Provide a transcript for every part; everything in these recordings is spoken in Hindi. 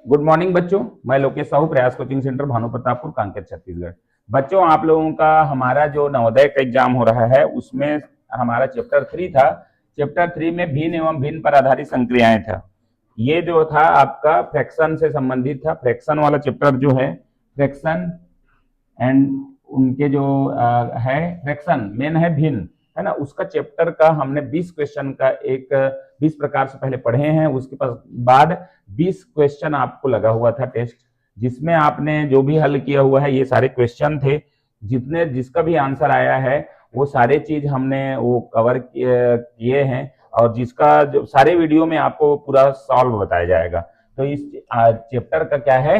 गुड मॉर्निंग बच्चों, मैं लोकेश साहू, प्रयास कोचिंग सेंटर, भानु प्रतापपुर, कांकेर, छत्तीसगढ़। बच्चों, आप लोगों का हमारा जो नवोदय का एग्जाम हो रहा है उसमें हमारा चैप्टर 3 था। चैप्टर 3 में भिन्न एवं भिन्न पर आधारित संक्रियाएं था। ये जो था आपका फ्रैक्शन से संबंधित था। फ्रैक्शन वाला चैप्टर जो है, फ्रैक्शन एंड उनके जो है फ्रैक्शन मेन है भिन्न, है ना। उसका चैप्टर का हमने 20 क्वेश्चन का एक 20 प्रकार से पहले पढ़े हैं। उसके बाद 20 क्वेश्चन आपको लगा हुआ था टेस्ट, जिसमें आपने जो भी हल किया हुआ है ये सारे क्वेश्चन थे। जितने जिसका भी आंसर आया है वो सारे चीज हमने वो कवर किए हैं, और जिसका जो सारे वीडियो में आपको पूरा सॉल्व बताया जाएगा। तो इस चैप्टर का क्या है,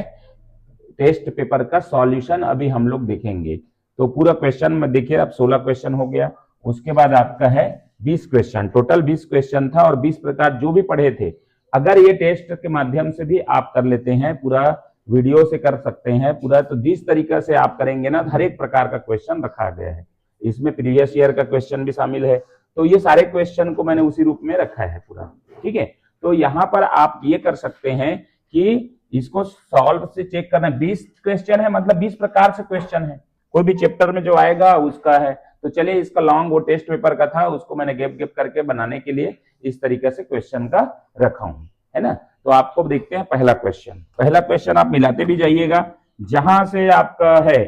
टेस्ट पेपर का सॉल्यूशन अभी हम लोग देखेंगे। तो पूरा क्वेश्चन में देखिए, अब 16 क्वेश्चन हो गया। उसके बाद आपका है 20 क्वेश्चन, टोटल 20 क्वेश्चन था, और 20 प्रकार जो भी पढ़े थे अगर ये टेस्ट के माध्यम से भी आप कर लेते हैं, पूरा वीडियो से कर सकते हैं पूरा, तो जिस तरीके से आप करेंगे ना, हर एक प्रकार का क्वेश्चन रखा गया है। इसमें प्रीवियस ईयर का क्वेश्चन भी शामिल है। तो ये सारे क्वेश्चन को मैंने उसी रूप में रखा है पूरा, ठीक है। तो यहाँ पर आप ये कर सकते हैं कि इसको सॉल्व से चेक करना। 20 क्वेश्चन है, मतलब 20 प्रकार से क्वेश्चन है, कोई भी चैप्टर में जो आएगा उसका है। तो चलिए, इसका लॉन्ग वो टेस्ट पेपर का था, उसको मैंने गैप गैप करके बनाने के लिए इस तरीके से क्वेश्चन का रखा हूं, है ना। तो आपको देखते हैं पहला क्वेश्चन। पहला क्वेश्चन आप मिलाते भी जाइएगा जहां से आपका है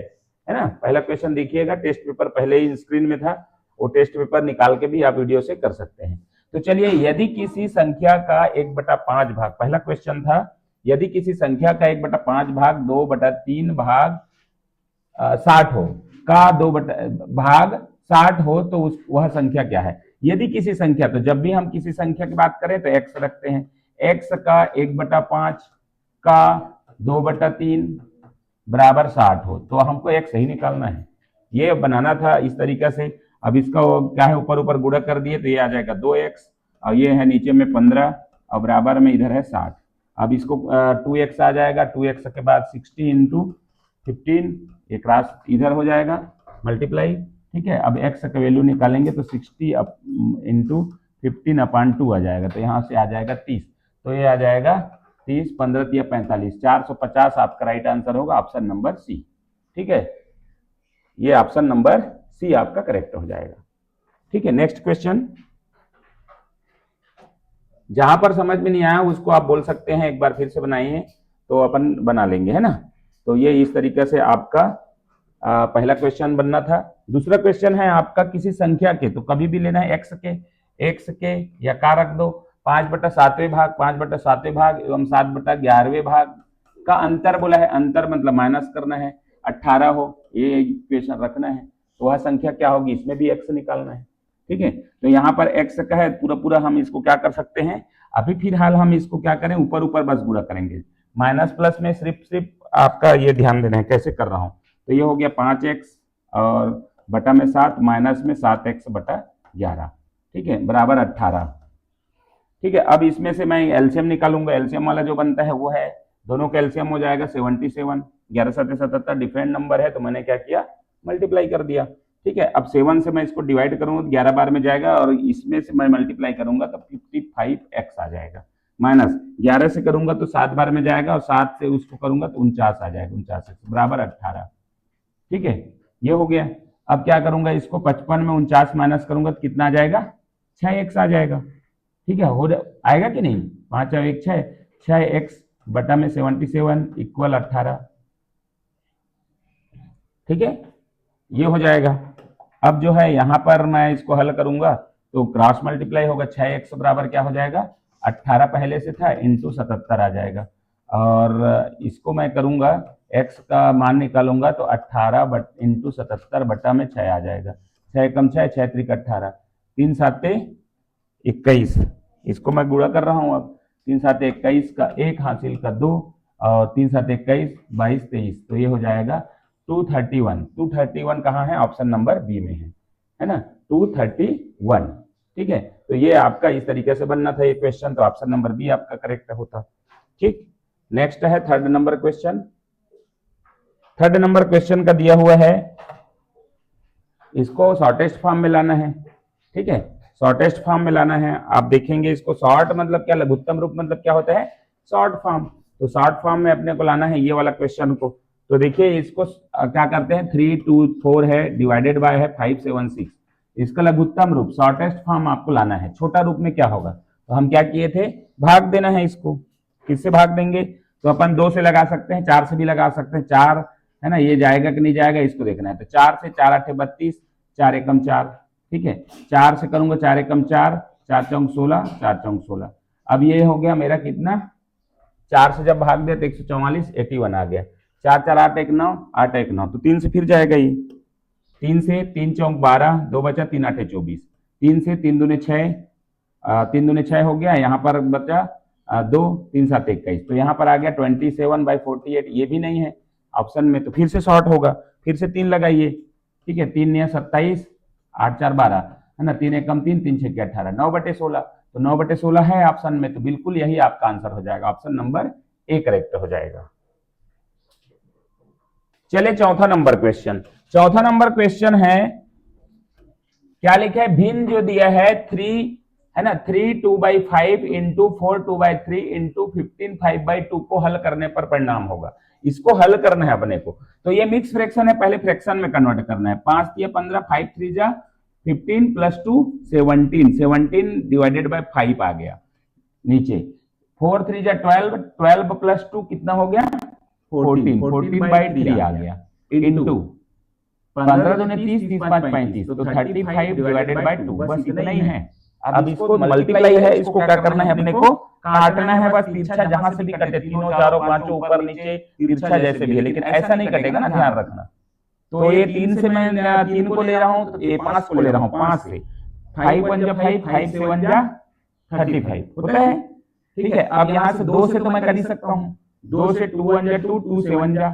ना। पहला क्वेश्चन देखिएगा, टेस्ट पेपर पहले ही स्क्रीन में था, वो टेस्ट पेपर निकाल के भी आप वीडियो से कर सकते हैं। तो चलिए, यदि किसी संख्या का 1/5 भाग, पहला क्वेश्चन था, यदि किसी संख्या का 1/5 भाग 2/3 भाग 60 हो, का 2 भाग 60 हो, तो वह संख्या क्या है। यदि किसी संख्या, तो जब भी हम किसी संख्या की बात करें तो x रखते हैं। x का 1/5 का 2/3 बराबर 60 हो, तो हमको x ही निकालना है। ये बनाना था इस तरीके से। अब इसका क्या है, ऊपर ऊपर गुणा कर दिए तो ये आ जाएगा 2x, और ये है नीचे में 15, और बराबर में इधर है 60। अब इसको 2x आ जाएगा, 2x के बाद 60 इंटू 15, एक क्रॉस इधर हो जाएगा मल्टीप्लाई, ठीक है। अब x का वैल्यू निकालेंगे तो 60 इंटू 15/2 आ जाएगा, तो यहाँ से आ जाएगा 30। तो ये आ जाएगा 30, 15 या 45, 450 आपका राइट आंसर होगा, ऑप्शन नंबर सी, ठीक है। ये ऑप्शन नंबर सी आपका करेक्ट हो जाएगा, ठीक है। नेक्स्ट क्वेश्चन, जहां पर समझ में नहीं आया उसको आप बोल सकते हैं, एक बार फिर से बनाइए तो अपन बना लेंगे, है ना। तो ये इस तरीके से आपका पहला क्वेश्चन बनना था। दूसरा क्वेश्चन है आपका, किसी संख्या के, तो कभी भी लेना है x के या का रख दो, 5/7 भाग, 5/7 भाग एवं 7/11 भाग का अंतर बोला है। अंतर मतलब माइनस करना है, 18 हो, ये इक्वेशन रखना है। तो वह संख्या क्या होगी, इसमें भी x निकालना है, ठीक है। तो यहाँ पर x का है पूरा पूरा, हम इसको क्या कर सकते हैं, अभी फिलहाल हम इसको क्या करें, ऊपर ऊपर बस गुणा करेंगे। माइनस प्लस में सिर्फ आपका ये ध्यान देना है कैसे कर रहा हूं। तो ये हो गया 5x और बटा में 7, माइनस में 7x/11, ठीक है, बराबर 18, ठीक है। अब इसमें से मैं एलसीएम निकालूंगा। एलसीएम वाला जो बनता है वो है, दोनों का एलसीएम हो जाएगा 77, 11 7 77, डिफरेंट नंबर है तो मैंने क्या किया, मल्टीप्लाई कर दिया, ठीक है। अब 7 से मैं इसको डिवाइड करूंगा तो 11 बार में जाएगा, और इसमें से मैं मल्टीप्लाई करूंगा तो 55x आ जाएगा। माइनस 11 से करूंगा तो 7 बार में जाएगा, और 7 से उसको करूंगा तो 49 आ जाएगा, 49 बराबर 18, ठीक है। ये हो गया। अब क्या करूंगा, इसको 55 में 49 माइनस करूंगा तो कितना आ जाएगा, 6x आ जाएगा, ठीक है। हो आएगा कि नहीं, 5 और 1 6, 6x बटा में 77 इक्वल 18, ठीक है। ये हो जाएगा। अब जो है यहाँ पर मैं इसको हल करूंगा तो क्रॉस मल्टीप्लाई होगा, 6x बराबर क्या हो जाएगा, 18 पहले से था इंटू 77 आ जाएगा, और इसको मैं करूंगा x का मान निकालूंगा तो 18 इंटू 77 बटा में 6 आ जाएगा। 6 कम 6, 6 त्रिक 18, 3 7 21, इसको मैं गुणा कर रहा हूं। अब 3 7 21 का 1 हासिल का 2, और 3 7 21, 22 23, तो ये हो जाएगा 231। 231 कहाँ है, ऑप्शन नंबर बी में है ना, 231, ठीक है। तो ये आपका इस तरीके से बनना था ये क्वेश्चन, तो ऑप्शन नंबर बी आपका करेक्ट होता, ठीक। नेक्स्ट है third number question. Third number question का दिया हुआ है, इसको शॉर्टेस्ट फॉर्म में लाना है, ठीक है। शॉर्टेस्ट फॉर्म में लाना है। आप देखेंगे इसको, शॉर्ट मतलब क्या, लघुत्तम रूप मतलब क्या होता है, शॉर्ट फॉर्म। तो शॉर्ट फॉर्म में अपने को लाना है ये वाला क्वेश्चन को। तो देखिए इसको क्या करते हैं, 3 2 4 है, डिवाइडेड बाय है 5 7 6। इसका लघुत्तम रूप शॉर्टेस्ट फॉर्म आपको लाना है। छोटा रूप में क्या होगा, तो हम क्या किए थे, भाग देना है इसको। किससे भाग देंगे, तो अपन 2 से लगा सकते हैं, 4 से भी लगा सकते हैं। 4 है ना, ये जाएगा कि नहीं जाएगा इसको देखना है। तो 4 से 4 8 32, 4 एकम 4, ठीक है। 4 से करूंगा, 4 एकम 4, 4 चौक 16, 4 चौक 16। अब ये हो गया मेरा कितना, 4 से जब भाग दिया तो 144, 81 आ गया। 4 4 8 1 9, 8 1 9, तो 3 से फिर जाएगा ये। 3 से 3 चौक 12, 2 बचा, 3 8 24। 3 से 3 दूने 6, 3 दूने 6 हो गया। यहाँ पर बचा 2, 3 7 21, तो यहाँ पर आ गया 27/48। ये भी नहीं है ऑप्शन में, तो फिर से शॉर्ट होगा। फिर से 3 लगाइए, ठीक है। 3 9 27, 8 4 12, है ना। 3 एकम 3, 3 6 18, 9/16। तो 9/16 है ऑप्शन में, तो बिल्कुल यही आपका आंसर हो जाएगा। ऑप्शन नंबर ए करेक्ट हो जाएगा। चलिए चौथा नंबर क्वेश्चन। चौथा नंबर क्वेश्चन है, क्या लिखा है, भिन्न जो दिया है 3, है ना, 3 2/5 इंटू 4 2/3 इंटू 15 5/2 को हल करने पर परिणाम होगा। इसको हल करना है अपने को। तो ये मिक्स फ्रैक्शन है, पहले फ्रैक्शन में कन्वर्ट करना है। 5 3 15, 5 3 जा 15 प्लस 2 17, 17 डिवाइडेड बाय 5 आ गया नीचे। 4 3 जा 12, 12 प्लस 2 कितना हो गया, 14, 14/3 आ गया इंटू 15 दूने 30, 30 5 35, तो 35 डिवाइडेड बाय 2, बस इतना ही है। अब इसको मल्टीप्लाई है, इसको क्या करना है अपने को, काटना है। बस तिरछा जहां से भी कटे, तीनों चारों पांचों ऊपर नीचे तिरछा जैसे भी है, लेकिन ऐसा नहीं कटेगा ना, ध्यान रखना। तो ये 3 से मैं 3 को ले रहा हूं, तो ये 5 को ले रहा हूं, 5 से 5 1 जा 5, 5 से 1 जा 35 होता है, ठीक है। अब यहाँ से 2 से तो मैं कर ही सकता हूँ, 2 से 2 1 जा 2, 2 से 1 जा,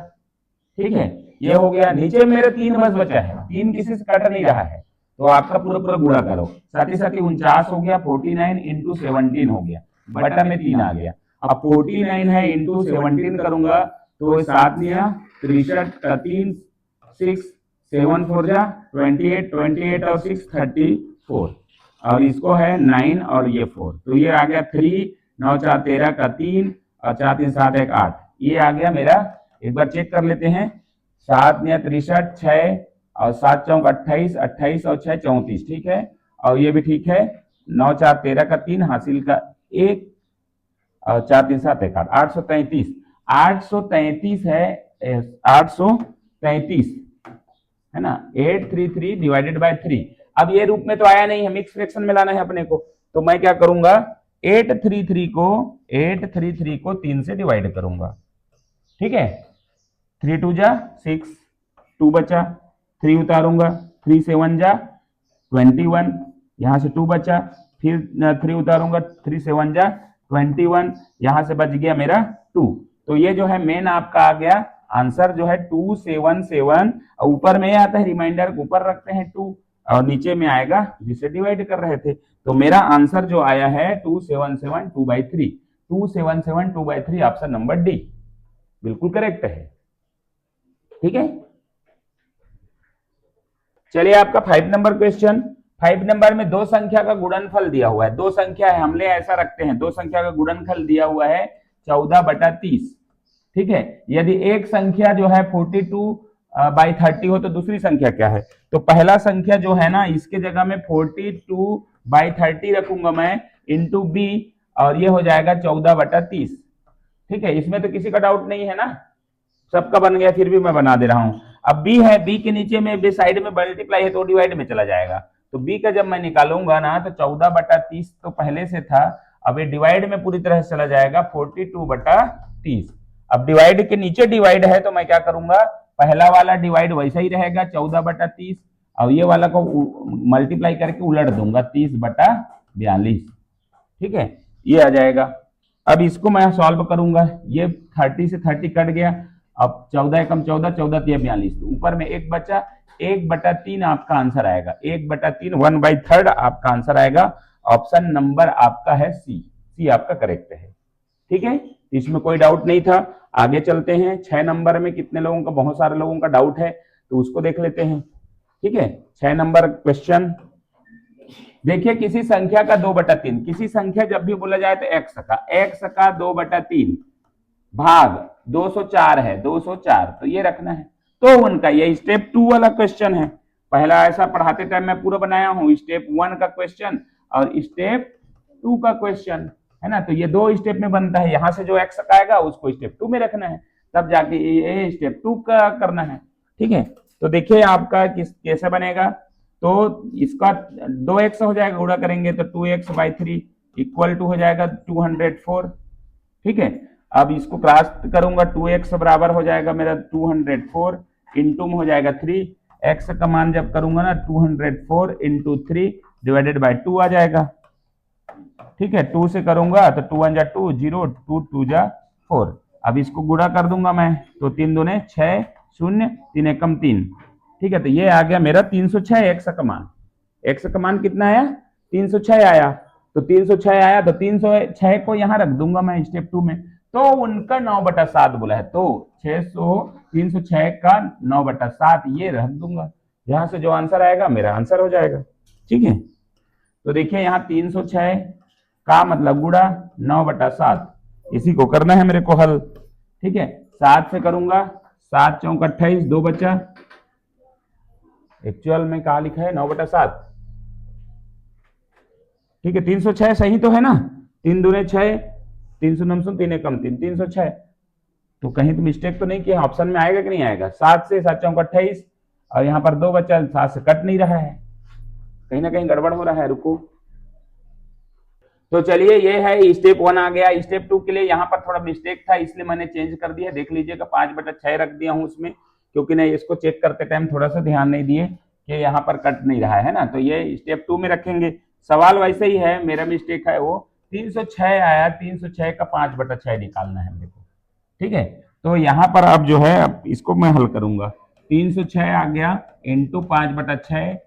ठीक है। ये हो गया। नीचे मेरे 3 बस बचा है, 3 किसी से कट नहीं रहा है, तो आपका पूरा पूरा गुणा करो। साथ ही 49 हो गया, 49 इंटू 17 हो गया, बटा में 3 आ गया। अब 49 है इंटू 17 करूंगा, तो 7 दिया 63, 3 6 7 4 जा 28, 28 और 6 34, और इसको है 9 और ये 4, तो ये आ गया 3 9 4 13 का 3 और 4 3 7 1 8, ये आ गया मेरा। एक बार चेक कर लेते हैं, 7 9 63, 6 और 7 चौक 28, 28 और 6 34, ठीक है। और ये भी ठीक है, 9 4 13 का 3, हासिल का 1 और 4 3 7 1 8, 833, 833 है, 833 है ना, 833 डिवाइडेड बाय 3। अब ये रूप में तो आया नहीं है, मिक्स फ्रैक्शन में लाना है अपने को। तो मैं क्या करूंगा, 833 को 3 से डिवाइड करूंगा, ठीक है। 3 2 जा 6, 2 बचा, 3 उतारूंगा, 3 से 1 जा 21, यहां से 2 बचा, फिर 3 उतारूंगा, 3 से 1 जा 21, यहां से बच गया मेरा 2। तो ये जो है मेन आपका आ गया आंसर, जो है 277। ऊपर में आता है रिमाइंडर, ऊपर रखते हैं 2 और नीचे में आएगा जिसे डिवाइड कर रहे थे। तो मेरा आंसर जो आया है 277 2/3, 277 2/3, ऑप्शन नंबर डी बिल्कुल करेक्ट है, ठीक है। चलिए आपका 5 नंबर क्वेश्चन। 5 नंबर में दो संख्या का गुणनफल दिया हुआ है, दो संख्या है, हमने ऐसा रखते हैं, दो संख्या का गुणनफल दिया हुआ है 14/30, ठीक है। यदि एक संख्या जो है 42/30 हो तो दूसरी संख्या क्या है, तो पहला संख्या जो है ना, इसके जगह में 42/30 रखूंगा मैं इंटू बी, और ये हो जाएगा 14/30, ठीक है। इसमें तो किसी का डाउट नहीं है ना, सबका बन गया, फिर भी मैं बना दे रहा हूं। अब बी है, बी के नीचे में बी साइड में मल्टीप्लाई है तो डिवाइड में चला जाएगा, तो बी का जब मैं निकालूंगा ना, तो 14/30 तो पहले से था, अब ये डिवाइड में पूरी तरह से चला जाएगा 42/30। अब डिवाइड के नीचे डिवाइड है, तो मैं क्या करूंगा, पहला वाला डिवाइड वैसा ही रहेगा 14/30, और ये वाला को मल्टीप्लाई करके उलट दूंगा 30/42, ठीक है, ये आ जाएगा। अब इसको मैं सॉल्व करूंगा, ये 30 से 30 कट गया, अब 14 एकम 14, 14 3 42, तो ऊपर में एक बचा, 1/3 आपका आंसर आएगा, 1/3, 1/3 आपका आंसर आएगा। ऑप्शन नंबर आपका है सी, सी आपका करेक्ट है, ठीक है। इसमें कोई डाउट नहीं था। आगे चलते हैं, 6 नंबर में कितने लोगों का, बहुत सारे लोगों का डाउट है, तो उसको देख लेते हैं, ठीक है। 6 नंबर क्वेश्चन, देखिए किसी संख्या का 2/3, किसी संख्या जब भी बोला जाए तो एक्स का 2/3 भाग 204 है, 204, तो ये रखना है। तो उनका ये स्टेप 2 वाला क्वेश्चन है। पहला ऐसा पढ़ाते टाइम मैं पूरा बनाया हूं, स्टेप 1 का क्वेश्चन और स्टेप 2 का क्वेश्चन, है ना। तो ये 2 स्टेप में बनता है, यहां से जो एक्स आएगा उसको स्टेप 2 में रखना है, तब जाके ये स्टेप 2 का करना है। ठीक है, तो देखिए आपका कैसे बनेगा। तो इसका 2x हो जाएगा, गुणा करेंगे तो 2x/3 इक्वल टू हो जाएगा 204। ठीक है, अब इसको क्रॉस करूंगा, 2x बराबर हो जाएगा मेरा 204 इंटू में हो जाएगा 3, x का मान जब करूंगा ना 204 इंटू 3 डिवाइडेड बाय 2 आ जाएगा। ठीक है, 2 से करूंगा तो 2 1 जा 2, 0, 2 2 जा 4। अब इसको गुणा कर दूंगा मैं, तो 3 दूने 6, 0, 3 एकम 3। ठीक है, तो ये आ गया मेरा 306 एक्स का मान। एक्स का मान कितना आया? 306 आया। तो 306 आया तो 306 को यहां रख दूंगा मैं स्टेप 2 में। तो उनका 9/7 बोला है, तो 306 का 9/7 ये रख दूंगा। यहां से जो आंसर आएगा मेरा आंसर हो जाएगा। ठीक है, तो देखिए यहाँ 306 का मतलब गुणा 9/7, इसी को करना है मेरे को हल। ठीक है, 7 से करूंगा, 7 चौक 28, 2 बचा। एक्चुअल में कहा लिखा है 9/7। ठीक है, 306 सही तो है ना, 3 दूने 6, 3 शून्य 3 एकम 3, 306। तो कहीं तो मिस्टेक तो नहीं किया, ऑप्शन में आएगा कि नहीं आएगा? 7 से 7 चौक 28 और यहाँ पर 2 बचा, 7 से कट नहीं रहा है, कहीं ना कहीं गड़बड़ हो रहा है, रुको। तो चलिए ये है स्टेप 1 आ गया। स्टेप 2 के लिए यहाँ पर थोड़ा मिस्टेक था, इसलिए मैंने चेंज कर दिया। देख लीजिएगा 5/6 रख दिया हूँ उसमें, क्योंकि नहीं इसको चेक करते टाइम थोड़ा सा ध्यान नहीं दिए कि यहाँ पर कट नहीं रहा है ना, तो ये स्टेप 2 में रखेंगे। सवाल वैसे ही है, मेरा मिस्टेक है वो 306 आया, 306 का 5/6 निकालना है मेरे को। ठीक है, तो यहाँ पर अब जो है अब इसको मैं हल करूंगा। 306 आ गया इंटू 5/6।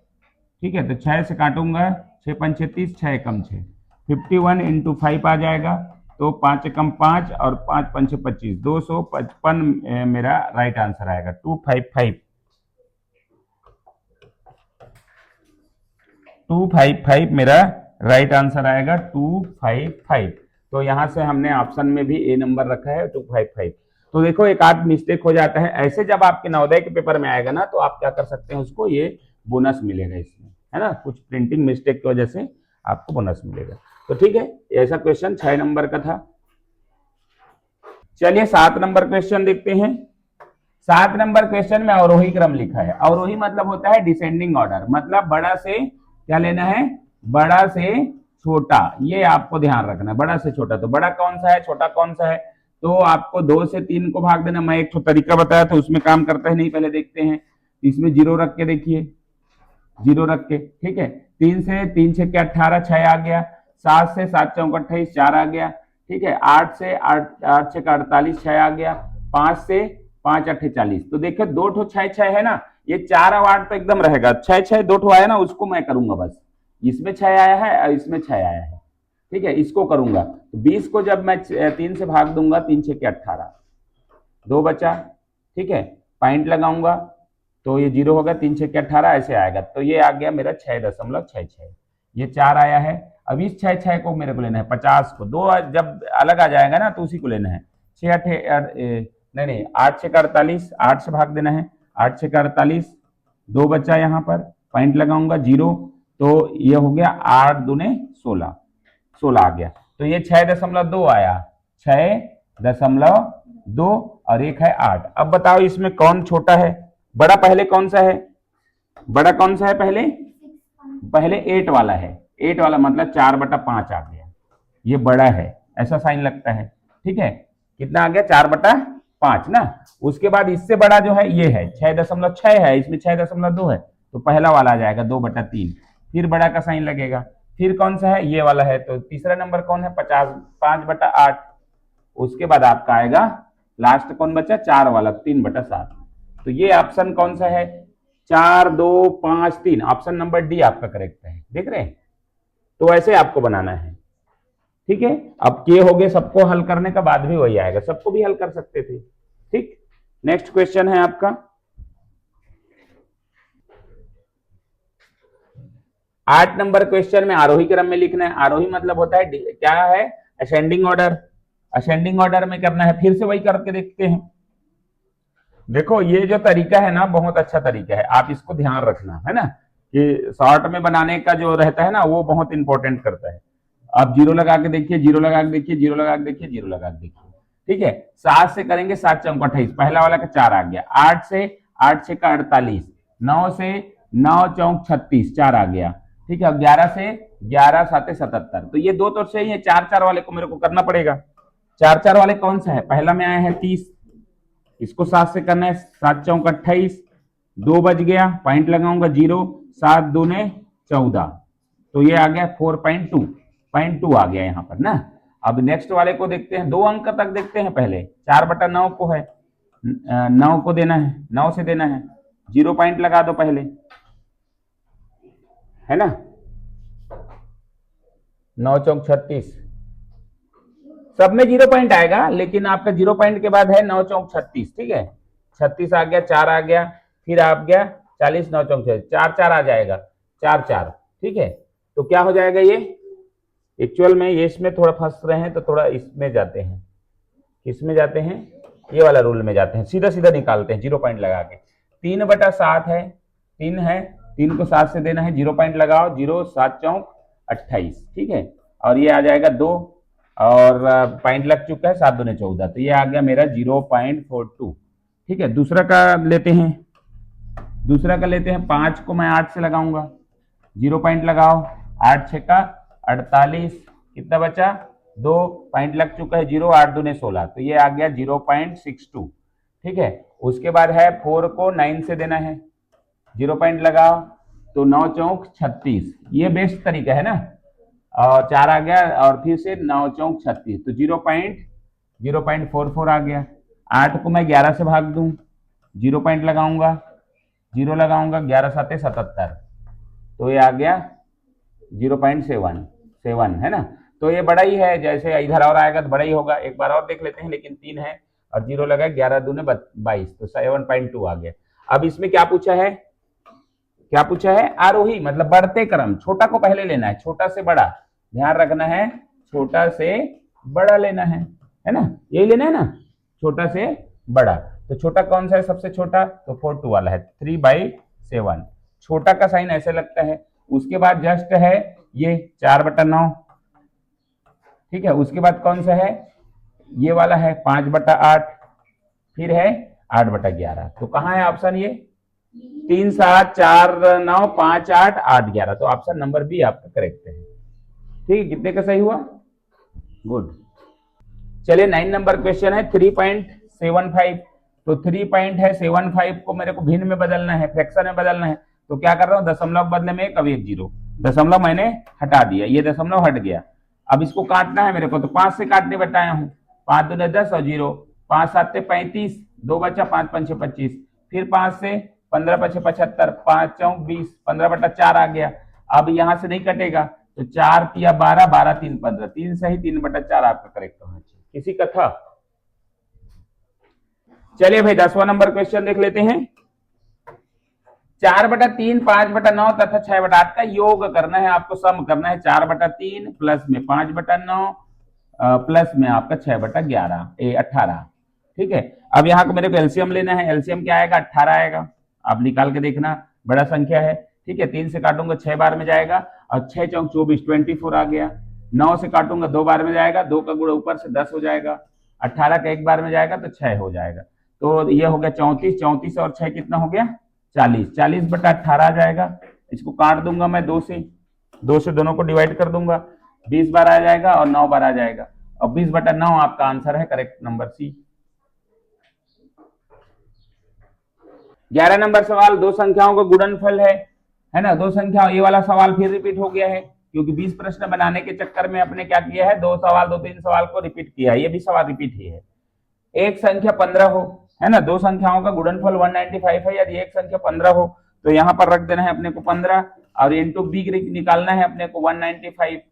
ठीक है, तो 6 से काटूंगा, 6 5 36, 6 कम 6, 51 इंटू 5 आ जाएगा, तो 5 कम 5 और 5 5 25, 255 मेरा राइट आंसर आएगा। 255 मेरा राइट आंसर आएगा, 255। तो यहां से हमने ऑप्शन में भी ए नंबर रखा है 255। तो देखो एक आध मिस्टेक हो जाता है ऐसे, जब आपके नवोदय के पेपर में आएगा ना तो आप क्या कर सकते हैं, उसको ये बोनस मिलेगा इसमें, है ना, कुछ प्रिंटिंग मिस्टेक की वजह से आपको बोनस मिलेगा। तो ठीक है, ऐसा क्वेश्चन 6 नंबर का था। चलिए 7 नंबर क्वेश्चन देखते हैं। 7 नंबर क्वेश्चन में अवरोही क्रम लिखा है। अवरोही मतलब होता है डिसेंडिंग ऑर्डर, मतलब बड़ा से क्या लेना है, बड़ा से छोटा, ये आपको ध्यान रखना है, बड़ा से छोटा। तो बड़ा कौन सा है, छोटा कौन सा है, तो आपको 2 से 3 को भाग देना। मैं एक तरीका बताया था उसमें काम करता है नहीं, पहले देखते हैं। इसमें 0 रख के देखिए, 0 रख के। ठीक है, 3 से 3 6 18, 6 आ गया। 7 से 7 चौक 28, 4 आ गया। ठीक है, 8 से 8 6 48, 6 आ गया। 5 से 5 8 40। तो देखिए 2 ठो 6 6 है ना, ये 4 और 8 तो एकदम रहेगा। 6 6 2 ठो आया ना, उसको मैं करूंगा बस, इसमें 6 आया है और इसमें 6 आया है। ठीक है, इसको करूंगा। तो 20 को जब मैं 3 से भाग दूंगा, 3 6 18, 2 बचा। ठीक है, पॉइंट लगाऊंगा तो ये 0 होगा, 3 6 18 ऐसे आएगा। तो ये आ गया मेरा 6.66, ये 4 आया है। अब इस 6 6 को मेरे को लेना है, 50 को 2 जब अलग आ जाएगा ना तो उसी को लेना है। 6 8 नहीं 8 6 48, 8 से भाग देना है, 8 6 48, 2 बचा यहाँ पर, पॉइंट लगाऊंगा 0, तो ये हो गया 8 दूने 16, 16 आ गया। तो ये 6.2 आया, 6.2 और एक है 8। अब बताओ इसमें कौन छोटा है, बड़ा पहले कौन सा है, बड़ा कौन सा है पहले, पहले 8 वाला है। 8 वाला मतलब 4/5 आ गया, ये बड़ा है, ऐसा साइन लगता है। ठीक है, कितना आ गया, 4/5 ना। उसके बाद इससे बड़ा जो है ये है 6.6 है, इसमें 6.2 है, तो पहला वाला आ जाएगा 2/3, फिर बड़ा का साइन लगेगा। फिर कौन सा है, ये वाला है। तो तीसरा नंबर कौन है, 5/8। उसके बाद आपका आएगा लास्ट कौन बचा, 4 वाला, 3/7। तो ये ऑप्शन कौन सा है, 4 2 5 3, ऑप्शन नंबर डी आपका करेक्ट है। देख रहे हैं, तो ऐसे आपको बनाना है। ठीक है, अब के हो गए, सबको हल करने का बाद भी वही आएगा, सबको भी हल कर सकते थे। ठीक, नेक्स्ट क्वेश्चन है आपका 8 नंबर क्वेश्चन में आरोही क्रम में लिखना है। आरोही मतलब होता है क्या है, असेंडिंग ऑर्डर। असेंडिंग ऑर्डर में करना है। फिर से वही करके देखते हैं। देखो ये जो तरीका है ना बहुत अच्छा तरीका है, आप इसको ध्यान रखना है ना, कि शॉर्ट में बनाने का जो रहता है ना वो बहुत इंपॉर्टेंट करता है। आप जीरो लगा के देखिए, जीरो लगा के देखिए, जीरो लगा के देखिए, जीरो लगा के देखिए। ठीक है, 7 से करेंगे, 7 चौक 28, पहला वाला का 4 आ गया। 8 से 8 6 का 48, 9 से 9 चौक 36, 4 आ गया। ठीक है, 11 से 11 7 77। तो ये दो तो सही है, 4 4 वाले को मेरे को करना पड़ेगा। 4 4 वाले कौन सा है, पहला में आया है 30, इसको 7 से करना है, 7 चौक 28, 2 बज गया, पॉइंट लगाऊंगा 0, 7 दूने 14, तो ये आ गया 4.2 आ गया यहाँ पर ना। अब नेक्स्ट वाले को देखते हैं, 2 अंक तक देखते हैं। पहले 4/9 को है, 9 को देना है, 9 से देना है, 0 पॉइंट लगा दो पहले, है ना। 9 चौक 36, सब में 0 पॉइंट आएगा, लेकिन आपका 0 पॉइंट के बाद है 9 चौक 36। ठीक है, 36 आ गया, 4 आ गया, फिर आप गया 40, 9 चौक 4 4 आ जाएगा, 4 4। ठीक है, तो क्या हो जाएगा ये, एक्चुअल में ये इसमें थोड़ा फंस रहे हैं तो थोड़ा इसमें जाते हैं, किसमें जाते हैं, ये वाला रूल में जाते हैं, सीधा सीधा निकालते हैं 0 पॉइंट लगा के। 3/7 है, 3 है, 3 को 7 से देना है, 0 पॉइंट लगाओ, 0 7 चौक 28। ठीक है, और ये आ जाएगा 2, और पॉइंट लग चुका है, 7 दूने 14, तो ये आ गया मेरा 0.42। ठीक है, दूसरा का लेते हैं, दूसरा का लेते हैं। 5 को मैं 8 से लगाऊंगा, 0 पॉइंट लगाओ, 8 6 का 48, कितना बचा, 2 पॉइंट लग चुका है, 0 8 दूने 16, तो ये आ गया 0.62। ठीक है, उसके बाद है 4 को 9 से देना है, 0 पॉइंट लगाओ, तो 9 चौक 36, ये बेस्ट तरीका है ना। और 4 आ गया, और फिर से 9 चौक 36, तो 0.44 आ गया। 8 को मैं 11 से भाग दूं, 0 पॉइंट लगाऊंगा, 0 लगाऊंगा, 11 7 77, तो ये आ गया 0.7 है ना। तो ये बड़ा ही है, जैसे इधर और आएगा तो बड़ा ही होगा। एक बार और देख लेते हैं, लेकिन 3 है और 0 लगा, 11 दूने 22, तो 7.2 आ गया। अब इसमें क्या पूछा है, क्या पूछा है, आरोही मतलब बढ़ते क्रम, छोटा को पहले लेना है, छोटा से बड़ा, ध्यान रखना है, छोटा से बड़ा लेना है ना, यही लेना है ना, छोटा से बड़ा। तो छोटा कौन सा है, सबसे छोटा, तो 42 वाला है, 3/7। छोटा का साइन ऐसे लगता है। उसके बाद जस्ट है ये 4/9। ठीक है, उसके बाद कौन सा है, ये वाला है 5/8, फिर है 8/11। तो कहाँ है ऑप्शन, ये 3 7 4 9 5 8 8 11, तो ऑप्शन नंबर बी आपका करेक्ट है। ठीक है, कितने का सही हुआ, गुड। चलिए 9 नंबर क्वेश्चन है 3.75। तो 3.75 को मेरे को भिन्न में बदलना है, फ्रैक्शन में बदलना है। तो क्या कर रहा हूँ, दशमलव बदले में कभी एक 0, दशमलव मैंने हटा दिया, ये दशमलव हट गया। अब इसको काटना है मेरे को, तो 5 से काटने बताया हूँ, 5 दूने 10 और 0, 5 7 35, 2 बचा, 5 5 25, फिर 5 से 15 5 75, 5 चौक 20, 15/4 आ गया। अब यहां से नहीं कटेगा, तो 4 तिया 12, 12 3 15, 3 सही, 3/4 आपका करेक्ट होना चाहिए। किसी का था। चलिए भाई 10वां नंबर क्वेश्चन देख लेते हैं। 4/3, 5/9 तथा 6/8 का योग करना है, आपको सम करना है। 4/3 प्लस में 5/9 प्लस में आपका 6/11 18। ठीक है, अब यहाँ को मेरे को एलसीएम लेना है। एलसीएम क्या आएगा, 18 आएगा। आप निकाल के देखना, बड़ा संख्या है। ठीक है, 3 से काटूंगा 6 बार में जाएगा, और 6 चौक 24, 24 आ गया। 9 से काटूंगा 2 बार में जाएगा, 2 का गुणा ऊपर से 10 हो जाएगा। 18 का 1 बार में जाएगा तो 6 हो जाएगा। तो ये हो गया 34, 34 और 6 कितना हो गया, 40, 40/18 आ जाएगा। इसको काट दूंगा मैं 2 से, 2 से दोनों को डिवाइड कर दूंगा, 20 बार आ जाएगा और 9 बार आ जाएगा। और 20/9 आपका आंसर है, करेक्ट नंबर सी। 11 नंबर सवाल, दो संख्याओं का गुणनफल है ना। दो संख्या, ये वाला सवाल फिर रिपीट हो गया है, क्योंकि 20 प्रश्न बनाने के चक्कर में अपने क्या किया है, 2 सवाल 2-3 सवाल को रिपीट किया है। ये भी सवाल रिपीट ही है। एक संख्या 15 हो, है ना, दो संख्याओं का गुणनफल 195 है। यदि एक संख्या 15 हो तो यहाँ पर रख देना है अपने को 15, और इंटू बी निकालना है अपने को 195।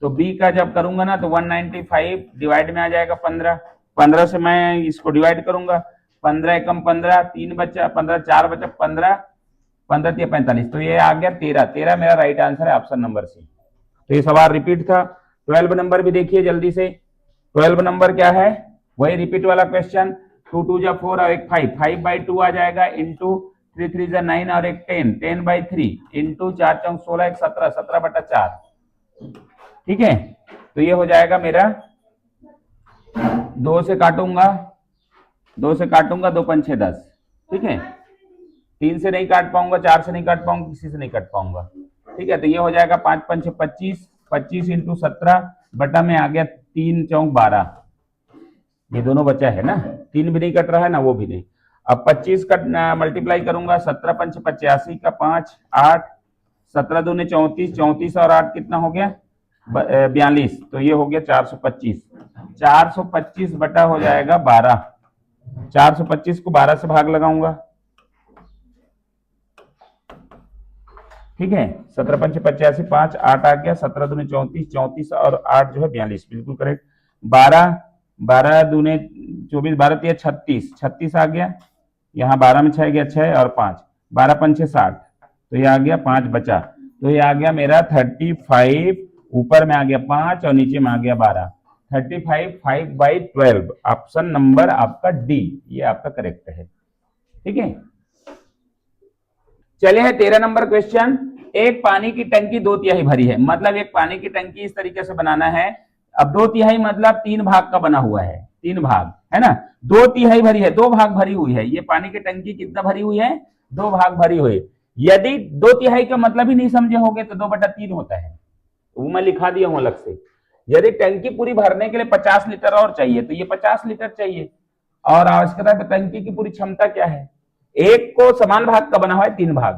तो बी का जब करूंगा ना, तो 195 डिवाइड में आ जाएगा 15, 15 से मैं इसको डिवाइड करूंगा, 15 एकम 15, 3 बचा, 15 4 बचा, 15 15 3 45, तो ये आ गया 13। 13 मेरा राइट आंसर है, ऑप्शन नंबर सी। तो ये सवाल रिपीट था। 12 नंबर भी देखिए जल्दी से। 12 नंबर क्या है, वही रिपीट वाला क्वेश्चन। 2 2 जा 4 और एक 5, 5/2 आ जाएगा, इंटू 3 3 जा 9 और एक 10, 10/3 इंटू 4 चौक 16, एक 17, 17/4। ठीक है, तो ये हो जाएगा मेरा, 2 से काटूंगा, 2 से काटूंगा, 2 5 6 10। ठीक है, 3 से नहीं काट पाऊंगा, 4 से नहीं काट पाऊंगा, किसी से नहीं काट पाऊंगा। ठीक है, तो ये हो जाएगा 5 5 6 25, 25 इंटू 17 बटा में आ गया 3 चौक 12। ये दोनों बचा है ना, 3 भी नहीं कट रहा है ना, वो भी नहीं। अब 25 का मल्टीप्लाई करूंगा, 17 5 85 का 5 8, 17 दूने 34, 34 और 8 कितना हो गया 42, तो ये हो गया 425। 425 बटा हो जाएगा 12। 425 को 12 से भाग लगाऊंगा। ठीक है, 17 5 85, 5 8 आ गया, 17 दूने 34, 34 और 8 जो है 42, बिल्कुल करेक्ट। 12 12 दूने 24, 12 3 36, 36 आ गया, यहाँ 12 में 6 गया 6 और 5, 12 5 6 60, तो ये आ गया 5 बचा, तो ये आ गया मेरा 35। ऊपर में आ गया 5 और नीचे में आ गया 12, 35 5/12। ऑप्शन नंबर आपका डी, ये आपका करेक्ट है। ठीक है, चले है 13 नंबर क्वेश्चन। एक पानी की टंकी 2/3 भरी है, मतलब एक पानी की टंकी इस तरीके से बनाना है। अब 2/3 मतलब 3 भाग का बना हुआ है, 3 भाग है ना। 2/3 भरी है, 2 भाग भरी हुई है। ये पानी की टंकी कितना भरी हुई है, 2 भाग भरी हुई। यदि 2/3 का मतलब ही नहीं समझे होगे तो 2/3 होता है, वो मैं लिखा दिया हूं अलग से। यदि टंकी पूरी भरने के लिए 50 लीटर और चाहिए, तो ये 50 लीटर चाहिए। और आवश्यकता टंकी की पूरी क्षमता क्या है, एक को समान भाग का बना हुआ है, 3 भाग,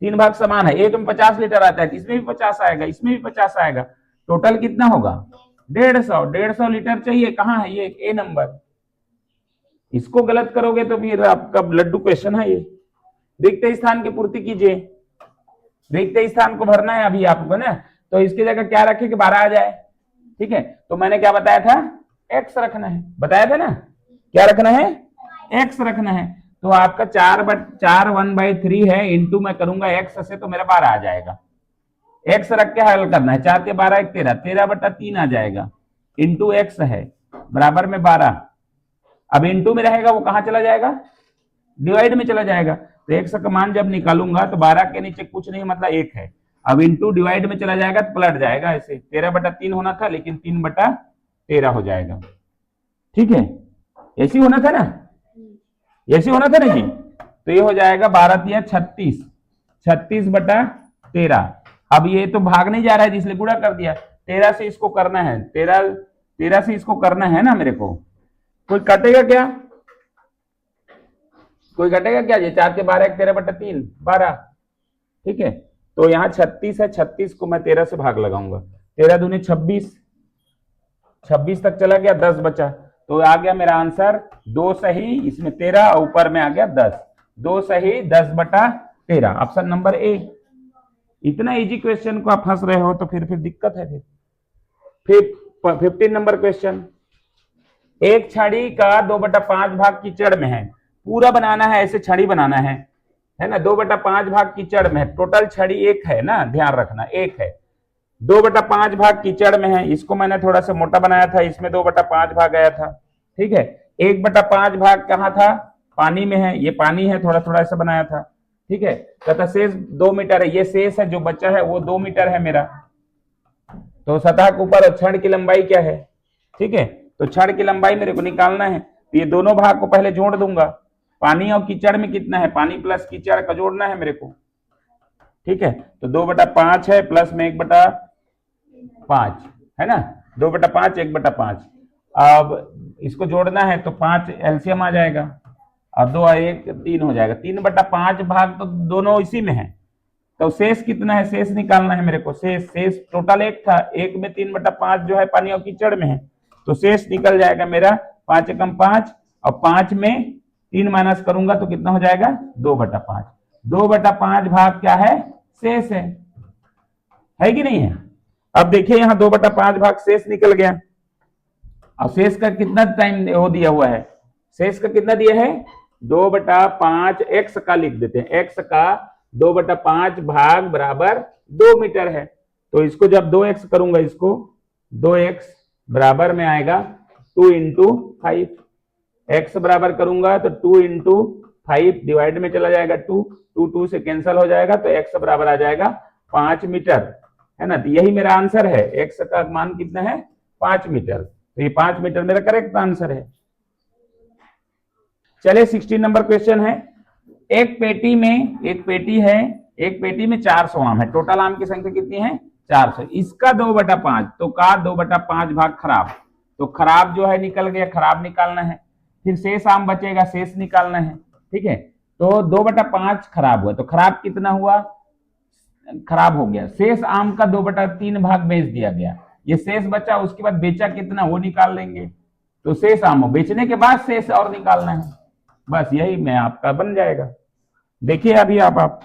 3 भाग समान है। एक में 50 लीटर आता है, इसमें भी 50 आएगा, इसमें भी 50 आएगा, टोटल कितना होगा 150 लीटर चाहिए। कहाँ है ये ए नंबर, इसको गलत करोगे तो फिर आपका लड्डू क्वेश्चन है ये। रिक्त स्थान की पूर्ति कीजिए, रिक्त स्थान को भरना है अभी आपको ना, तो इसकी जगह क्या रखे कि 12 आ जाए। ठीक है, तो मैंने क्या बताया था, एक्स रखना है, बताया था ना, क्या रखना है, एक्स रखना है। तो आपका 4 1/3 है, इंटू मैं करूंगा एक्स से, तो मेरा 12 आ जाएगा। एक्स रख के हल करना है, 4 के 12 1 13, 13/3 आ जाएगा, इंटू एक्स है बराबर में 12। अब इंटू में रहेगा वो कहां चला जाएगा, डिवाइड में चला जाएगा। तो एक्स का मान जब निकालूंगा तो 12 के नीचे कुछ नहीं, मतलब 1 है। अब इंटू डिवाइड में चला जाएगा तो पलट जाएगा, ऐसे 13/3 होना था, लेकिन 3/13 हो जाएगा। ठीक है, ऐसे होना था ना, ऐसे होना था ना जी। तो ये हो जाएगा 12 3 36, 36/13। अब ये तो भाग नहीं जा रहा है, इसलिए गुणा कर दिया। 13 से इसको करना है, 13 से इसको करना है ना मेरे को। कोई कटेगा क्या, कोई घटेगा क्या, ये 4 के 12 1 13/3 12। ठीक है, तो यहाँ 36 है, 36 को मैं 13 से भाग लगाऊंगा, 13 दूनी 26, 26 तक चला गया, 10 बचा, तो आ गया मेरा आंसर 2 सही, इसमें 13 ऊपर में आ गया 10, 2 सही 10/13, ऑप्शन नंबर ए। इतना इजी क्वेश्चन को आप फंस रहे हो तो फिर दिक्कत है। फिर 15 नंबर क्वेश्चन, एक छड़ी का 2/5 भाग कीचड़ में है, पूरा बनाना है, ऐसे छड़ी बनाना है ना। 2/5 भाग कीचड़ में है, टोटल छड़ी 1 है ना, ध्यान रखना 1 है। 2/5 भाग कीचड़ में है, इसको मैंने थोड़ा सा मोटा बनाया था, इसमें 2/5 भाग आया था। ठीक है, 1/5 भाग कहाँ था, पानी में है, ये पानी है, थोड़ा थोड़ा ऐसा बनाया था। ठीक है, तथा शेष 2 मीटर है, ये शेष है जो बचा है वो 2 मीटर है मेरा। तो सतह के ऊपर छड़ की लंबाई क्या है, ठीक है, तो छड़ की लंबाई मेरे को निकालना है, तो ये दोनों भाग को पहले जोड़ दूंगा। पानी और कीचड़ में कितना है, पानी प्लस कीचड़ का जोड़ना है मेरे को। ठीक है, तो 2/5 है, प्लस में 1/5 है ना, 2/5 1/5। अब इसको जोड़ना है तो 5 एलसीएम आ जाएगा, और 2 1 3 हो जाएगा। 3/5 भाग तो दोनों इसी में है, तो शेष कितना है, शेष निकालना है मेरे को। शेष टोटल 1 था, 1 में 3/5 जो है पानी और कीचड़ में है, तो शेष निकल जाएगा मेरा 5 एकम 5, और 5 में 3 माइनस करूंगा तो कितना हो जाएगा 2/5। 2/5 भाग क्या है, शेष है कि नहीं है। अब देखिए यहाँ 2/5 भाग शेष निकल गया। अब शेष का कितना टाइम वो दिया हुआ है, शेष का कितना दिया है 2/5, एक्स का लिख देते हैं, एक्स का 2/5 भाग बराबर 2 मीटर है। तो इसको जब 2x करूंगा, इसको 2x बराबर में आएगा 2 इंटू 5। x बराबर करूंगा तो 2 इंटू 5 डिवाइड में चला जाएगा 2, 2 से कैंसिल हो जाएगा, तो x बराबर आ जाएगा 5 मीटर, है ना। तो यही मेरा आंसर है, x का मान कितना है 5 मीटर। तो ये 5 मीटर मेरा करेक्ट आंसर है। चलिए 16 नंबर क्वेश्चन है। एक पेटी है, एक पेटी में 400 आम है। टोटल आम की संख्या कितनी है 400। इसका 2/5, तो का 2/5 भाग खराब, तो खराब जो है निकल गया, खराब निकालना है। फिर शेष आम बचेगा, शेष निकालना है, ठीक है। तो 2/5 खराब हुआ, तो खराब कितना हुआ, खराब हो गया। शेष आम का 2/3 भाग बेच दिया गया, ये शेष बचा, उसके बाद बेचा कितना वो निकाल लेंगे। तो शेष आम बेचने के बाद शेष और निकालना है, बस यही में आपका बन जाएगा। देखिए अभी आप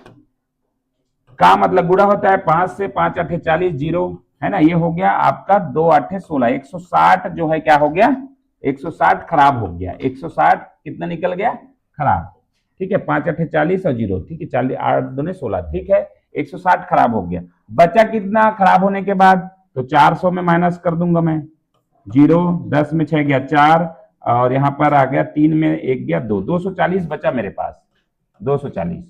का मतलब गुणा होता है 5 से, 5 8 40 जीरो, है ना। ये हो गया आपका 2 8 16, 160 जो है क्या हो गया 160 खराब हो गया। 160 कितना निकल गया खराब, ठीक है। 5 8 40 और जीरो, ठीक है। 40 8 2 16, ठीक है। 160 खराब हो गया। बचा कितना खराब होने के बाद, तो 400 में माइनस कर दूंगा मैं, जीरो 10 में 6 गया 4, और यहां पर आ गया 3 में 1 गया 2, 240 बचा मेरे पास, 240,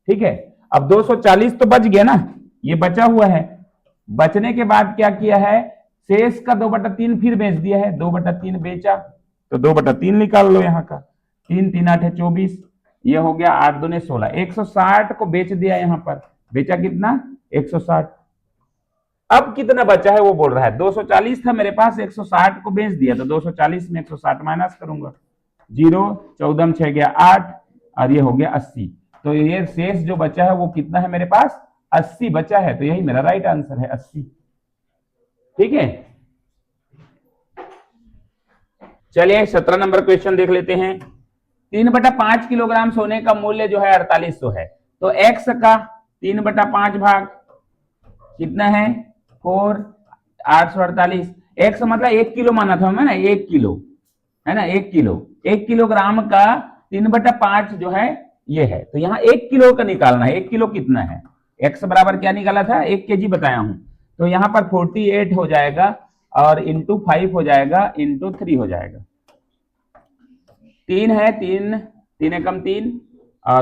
ठीक है। अब 240 तो बच गया ना, ये बचा हुआ है। बचने के बाद क्या किया है, शेष का 2/3 फिर बेच दिया है, 2/3 बेचा, तो 2/3 निकाल लो यहाँ का। 3 3 8 24, ये हो गया 8 2 16, 160 को बेच दिया, यहाँ पर बेचा कितना 160। अब कितना बचा है वो बोल रहा है, 240 था मेरे पास, 160 को बेच दिया, तो 240 में 160 माइनस करूंगा, जीरो 14 में 6 गया 8, और ये हो गया 80। तो ये शेष जो बचा है वो कितना है मेरे पास 80 बचा है, तो यही मेरा राइट आंसर है 80, ठीक है। चलिए 17 नंबर क्वेश्चन देख लेते हैं। 3/5 किलोग्राम सोने का मूल्य जो है 4800 है, तो x का 3/5 भाग कितना है 4 848। x मतलब 1 किलो माना था मैं ना, 1 किलो है ना, 1 किलो, 1 किलोग्राम का 3/5 जो है ये है। तो यहाँ 1 किलो का निकालना है। 1 किलो कितना है, x बराबर क्या निकाला था 1 केजी बताया हूं, तो यहाँ पर 48 हो जाएगा, और इंटू 5 हो जाएगा, इंटू 3 हो जाएगा। 3 है, 3 3 एकम 3,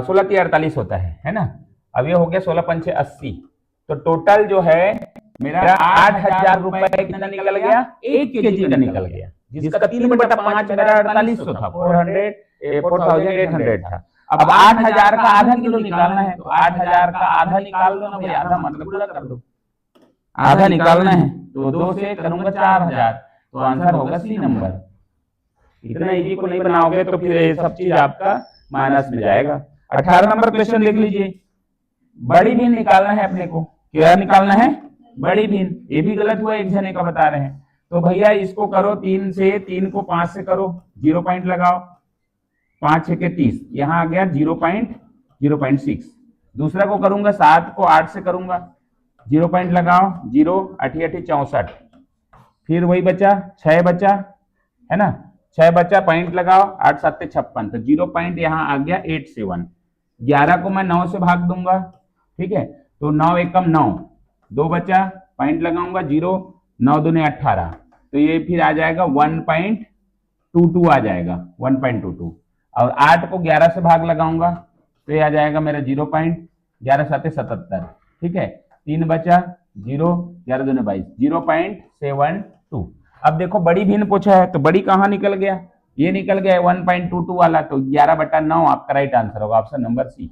16 3 48 होता है ना। अब ये हो गया 16 पंचे 80, तो टोटल जो है मेरा 8000 रुपए कितना निकल गया 1 केजी का निकल गया, जिसका 3/5 मेरा 4800 था, 4800 था। अब 8000 का आधा किलो निकालना है, तो 8000 का आधा निकाल दो ना भाई, आधा मतलब पूरा कर दो, आधा निकालना है, तो 2 से करूंगा 4000, तो आंसर होगा सी नंबर। इतना इजी को नहीं बनाओगे तो फिर ये सब चीज आपका माइनस में जाएगा। 18 नंबर क्वेश्चन देख लीजिए। बड़ी भिन्न निकालना है अपने को, क्या निकालना है बड़ी भिन्न। ये भी गलत हुआ, एक जने का बता रहे हैं, तो भैया इसको करो 3 से, 3 को 5 से करो, 0 पॉइंट लगाओ, 5 6 के 30, यहाँ आ गया 0.06। दूसरा को करूंगा 7 को 8 से करूंगा, 0 पॉइंट लगाओ, 0 8 8 64, फिर वही बचा 6 बचा, है ना, 6 बचा, पॉइंट लगाओ, 8 7 56, तो 0 पॉइंट यहाँ आ गया 87। 11 को मैं 9 से भाग दूंगा, ठीक है, तो 9 एकम 9, 2 बचा, पॉइंट लगाऊंगा, 0 9 दूने 18, तो ये फिर आ जाएगा 1.22 आ जाएगा, 1.22। और 8 को 11 से भाग लगाऊंगा, तो ये आ जाएगा मेरा 0.11 7 77, ठीक है। 3 बचा, 0 11 दूने 22, 0.72। अब देखो बड़ी भिन्न पूछा है, तो बड़ी कहाँ निकल गया, ये निकल गया 1.22 वाला, तो 11/9 आपका राइट आंसर होगा, ऑप्शन नंबर सी।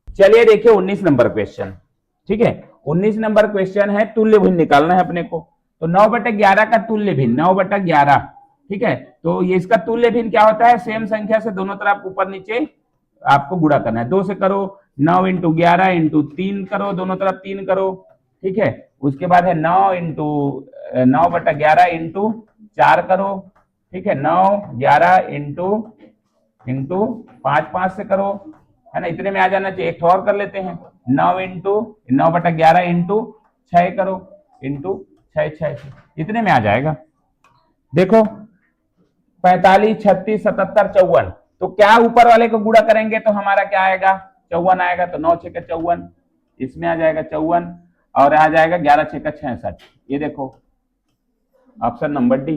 चलिए देखिए 19 नंबर क्वेश्चन, ठीक है। 19 नंबर क्वेश्चन है तुल्य भिन्न निकालना है अपने को, तो 9/11 का तुल्य भिन्न 9/11, ठीक है। तो ये इसका तुल्य भिन्न क्या होता है, सेम संख्या से दोनों तरफ ऊपर नीचे आपको गुणा करना है। 2 से करो, 9 × 11 × 3 करो, दोनों तरफ 3 करो, ठीक है। उसके बाद है 9 × 9/11 × 4 करो, ठीक है, 9 11 × 5 5 से करो, है ना, इतने में आ जाना चाहिए। एक और कर लेते हैं, 9 × 9/11 × 6 करो, इंटू 6 6, इतने में आ जाएगा। देखो 45 36 77 54, तो क्या ऊपर वाले को गुणा करेंगे तो हमारा क्या आएगा, 54 आएगा। तो 9 6 का 54, इसमें आ जाएगा 54 और आ जाएगा 11 6 का 66। ये देखो ऑप्शन नंबर डी।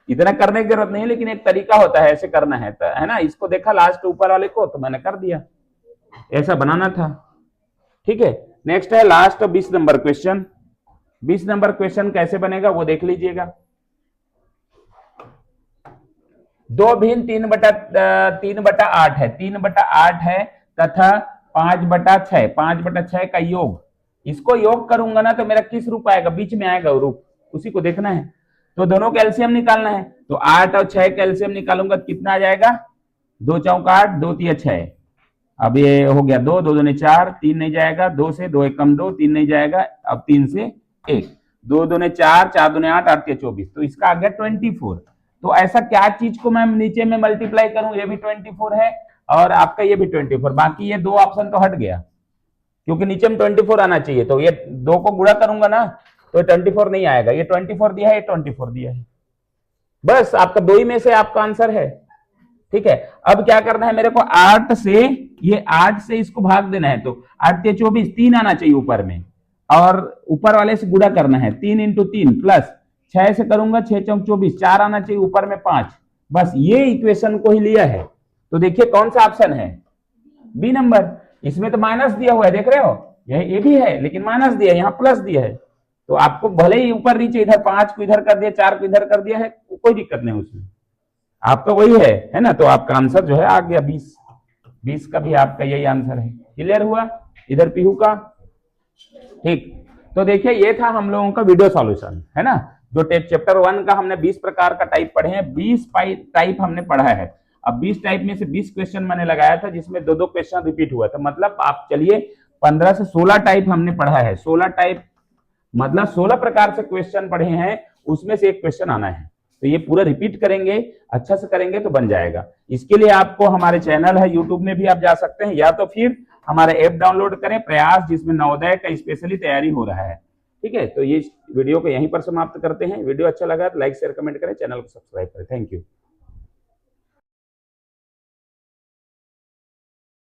इतना करने की जरूरत नहीं, लेकिन एक तरीका होता है ऐसे करना है, तो है ना। इसको देखा लास्ट ऊपर वाले को तो मैंने कर दिया, ऐसा बनाना था। ठीक है, नेक्स्ट है last 20 number question. 20 number question कैसे बनेगा वो देख लीजिएगा। 2 भिन्न 3/8 है, 3/8 है तथा 5/6, 5/6 का योग। इसको योग करूंगा ना तो मेरा किस रूप आएगा, बीच में आएगा रूप, उसी को देखना है। तो दोनों का एलसीएम निकालना है। तो 8 और 6 का एलसीएम निकालूंगा कितना आ जाएगा, 2 चौका 8, 2 तिया 6। अब ये हो गया 2, 2 दूने 4, 3 नहीं जाएगा, 2 से 2 1 कम 2, 3 नहीं जाएगा, अब 3 से 1, 2 दूने 4, 4 दूने 8, 8 तिया 24। तो इसका आ गया 24। तो ऐसा क्या चीज को मैं नीचे में मल्टीप्लाई करूं, ये भी 24 है और आपका ये भी 24, बाकी ये 2 ऑप्शन तो हट गया क्योंकि नीचे में 24 आना चाहिए। तो ये 2 को गुणा करूंगा ना तो 24 नहीं आएगा, ये 24 दिया है, ये 24 दिया है। बस आपका 2 ही में से आपका आंसर है। ठीक है, अब क्या करना है मेरे को, 8 से ये 8 से इसको भाग देना है। तो 8 तिया 24, 3 आना चाहिए ऊपर में और ऊपर वाले से गुणा करना है। 3 × 3 प्लस 6 से करूंगा 6 चौक 24, 4 आना चाहिए ऊपर में 5। बस ये इक्वेशन को ही लिया है। तो देखिए कौन सा ऑप्शन है, बी नंबर। इसमें तो माइनस दिया हुआ है, देख रहे हो, ये भी है लेकिन माइनस दिया है, यहाँ प्लस दिया है। तो आपको भले ही ऊपर नीचे इधर 5 को इधर कर दिया, 4 को इधर कर दिया है, कोई दिक्कत नहीं उसमें, आपका वही है ना। तो आपका आंसर जो है आ गया 20। 20 का भी आपका यही आंसर है। क्लियर हुआ इधर पीहू का। ठीक, तो देखिए ये था हम लोगों का वीडियो सॉल्यूशन, है ना। जो चैप्टर 1 का हमने 20 प्रकार का टाइप पढ़े हैं, 20 टाइप हमने पढ़ा है। अब 20 टाइप में से 20 क्वेश्चन मैंने लगाया था जिसमें 2-2 क्वेश्चन रिपीट हुआ था। मतलब आप चलिए 15 से 16 टाइप हमने पढ़ा है। 16 टाइप मतलब 16 प्रकार से क्वेश्चन पढ़े हैं, उसमें से एक क्वेश्चन आना है। तो ये पूरा रिपीट करेंगे, अच्छा से करेंगे तो बन जाएगा। इसके लिए आपको हमारे चैनल है यूट्यूब में भी आप जा सकते हैं, या तो फिर हमारा ऐप डाउनलोड करें प्रयास, जिसमें नवोदय का स्पेशली तैयारी हो रहा है। ठीक है, तो ये वीडियो को यहीं पर समाप्त करते हैं। वीडियो अच्छा लगा तो लाइक शेयर कमेंट करें, चैनल को सब्सक्राइब करें। Thank you.